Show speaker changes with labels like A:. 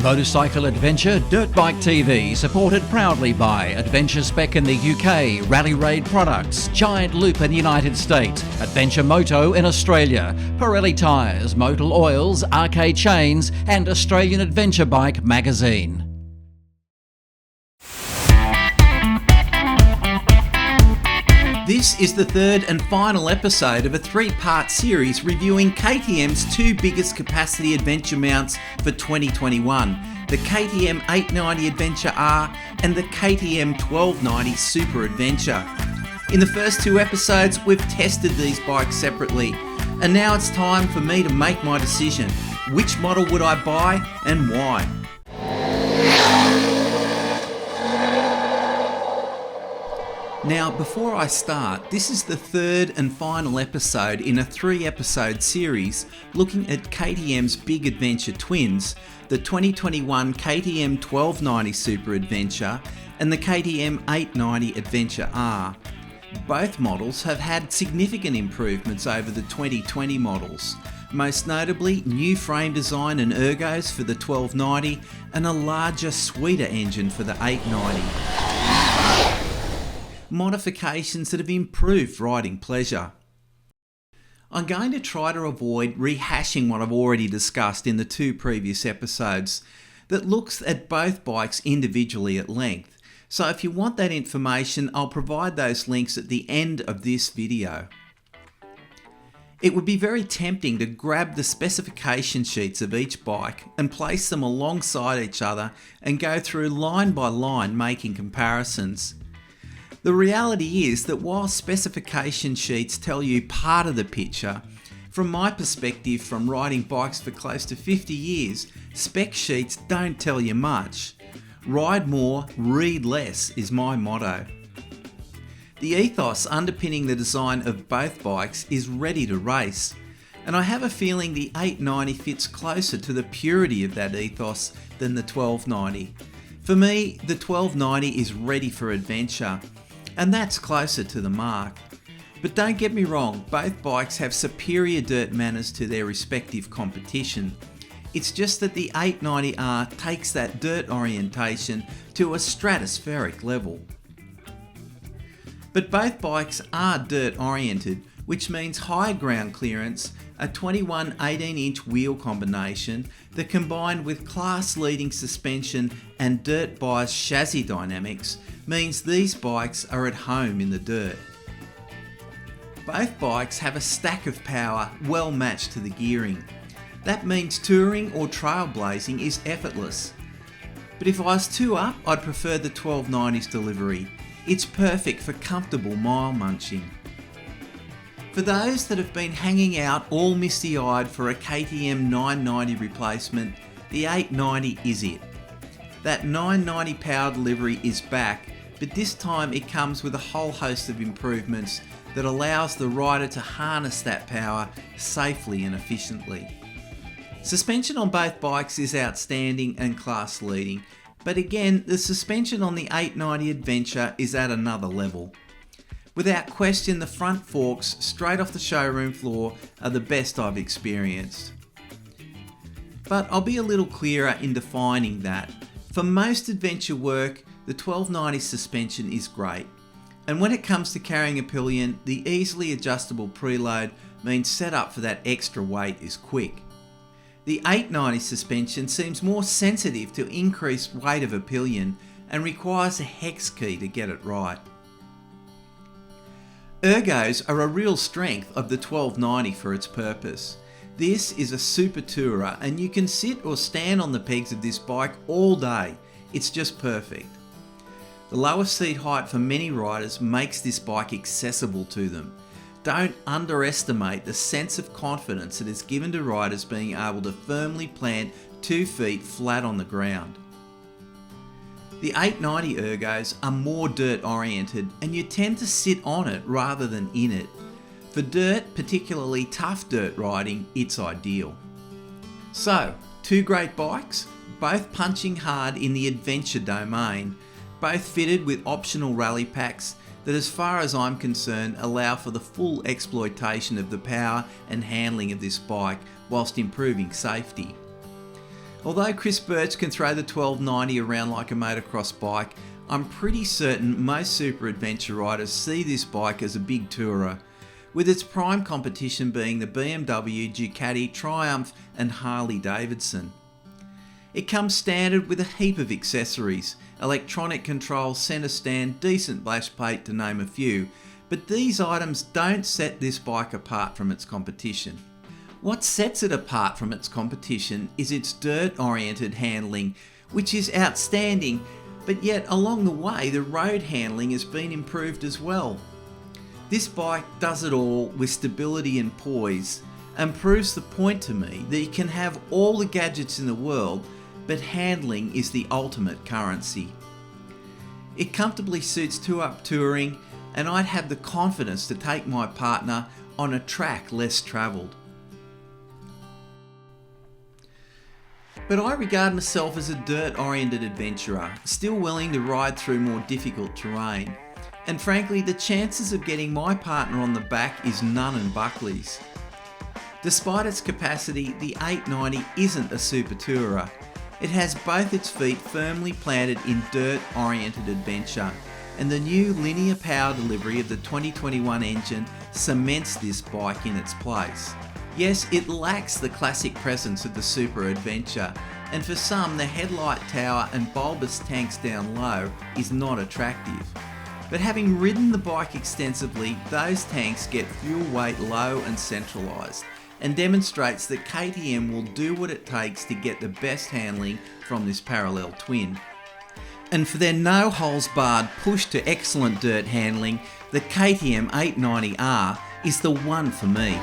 A: Motorcycle Adventure Dirt Bike TV, supported proudly by Adventure Spec in the UK, Rally Raid Products, Giant Loop in the United States, Adventure Moto in Australia, Pirelli Tyres, Motul Oils, RK Chains and Australian Adventure Bike Magazine.
B: This is the third and final episode of a three-part series reviewing KTM's two biggest capacity adventure mounts for 2021, the KTM890 Adventure R and the KTM1290 Super Adventure. In the first two episodes, we've tested these bikes separately, and now it's time for me to make my decision. Which model would I buy and why? Now, before I start, this is the third and final episode in a three-episode series looking at KTM's big adventure twins, the 2021 KTM1290 Super Adventure and the KTM890 Adventure R. Both models have had significant improvements over the 2020 models, most notably new frame design and ergos for the 1290 and a larger, sweeter engine for the 890. Modifications that have improved riding pleasure. I'm going to try to avoid rehashing what I've already discussed in the two previous episodes that looks at both bikes individually at length. So if you want that information, I'll provide those links at the end of this video. It would be very tempting to grab the specification sheets of each bike and place them alongside each other and go through line by line making comparisons. The reality is that while specification sheets tell you part of the picture, from my perspective from riding bikes for close to 50 years, spec sheets don't tell you much. Ride more, read less is my motto. The ethos underpinning the design of both bikes is ready to race, and I have a feeling the 890 fits closer to the purity of that ethos than the 1290. For me, the 1290 is ready for adventure, and that's closer to the mark. But don't get me wrong, both bikes have superior dirt manners to their respective competition. It's just that the 890R takes that dirt orientation to a stratospheric level. But both bikes are dirt oriented, which means high ground clearance, a 21 18-inch wheel combination that combined with class-leading suspension and dirt-biased chassis dynamics means these bikes are at home in the dirt. Both bikes have a stack of power well matched to the gearing. That means touring or trailblazing is effortless. But if I was two up, I'd prefer the 1290's delivery. It's perfect for comfortable mile munching. For those that have been hanging out all misty-eyed for a KTM990 replacement, the 890 is it. That 990 power delivery is back, but this time it comes with a whole host of improvements that allows the rider to harness that power safely and efficiently. Suspension on both bikes is outstanding and class leading, but again, the suspension on the 890 Adventure is at another level. Without question, the front forks straight off the showroom floor are the best I've experienced. But I'll be a little clearer in defining that. For most adventure work, the 1290 suspension is great. And when it comes to carrying a pillion, the easily adjustable preload means setup for that extra weight is quick. The 890 suspension seems more sensitive to increased weight of a pillion and requires a hex key to get it right. Ergos are a real strength of the 1290 for its purpose. This is a super tourer and you can sit or stand on the pegs of this bike all day. It's just perfect. The lowest seat height for many riders makes this bike accessible to them. Don't underestimate the sense of confidence it is given to riders being able to firmly plant 2 feet flat on the ground. The 890 ergos are more dirt oriented and you tend to sit on it rather than in it. For dirt, particularly tough dirt riding, it's ideal. So, two great bikes, both punching hard in the adventure domain, both fitted with optional rally packs that, as far as I'm concerned, allow for the full exploitation of the power and handling of this bike whilst improving safety. Although Chris Birch can throw the 1290 around like a motocross bike, I'm pretty certain most super adventure riders see this bike as a big tourer, with its prime competition being the BMW, Ducati, Triumph and Harley Davidson. It comes standard with a heap of accessories, electronic controls, centre stand, decent bash plate to name a few, but these items don't set this bike apart from its competition. What sets it apart from its competition is its dirt-oriented handling, which is outstanding, but yet along the way the road handling has been improved as well. This bike does it all with stability and poise, and proves the point to me that you can have all the gadgets in the world, but handling is the ultimate currency. It comfortably suits two-up touring, and I'd have the confidence to take my partner on a track less travelled. But I regard myself as a dirt-oriented adventurer, still willing to ride through more difficult terrain. And frankly, the chances of getting my partner on the back is none and Buckley's. Despite its capacity, the 890 isn't a super tourer. It has both its feet firmly planted in dirt-oriented adventure, and the new linear power delivery of the 2021 engine cements this bike in its place. Yes, it lacks the classic presence of the super adventure, and for some the headlight tower and bulbous tanks down low is not attractive. But having ridden the bike extensively, those tanks get fuel weight low and centralised, and demonstrates that KTM will do what it takes to get the best handling from this parallel twin. And for their no holes barred push to excellent dirt handling, the KTM890 R is the one for me.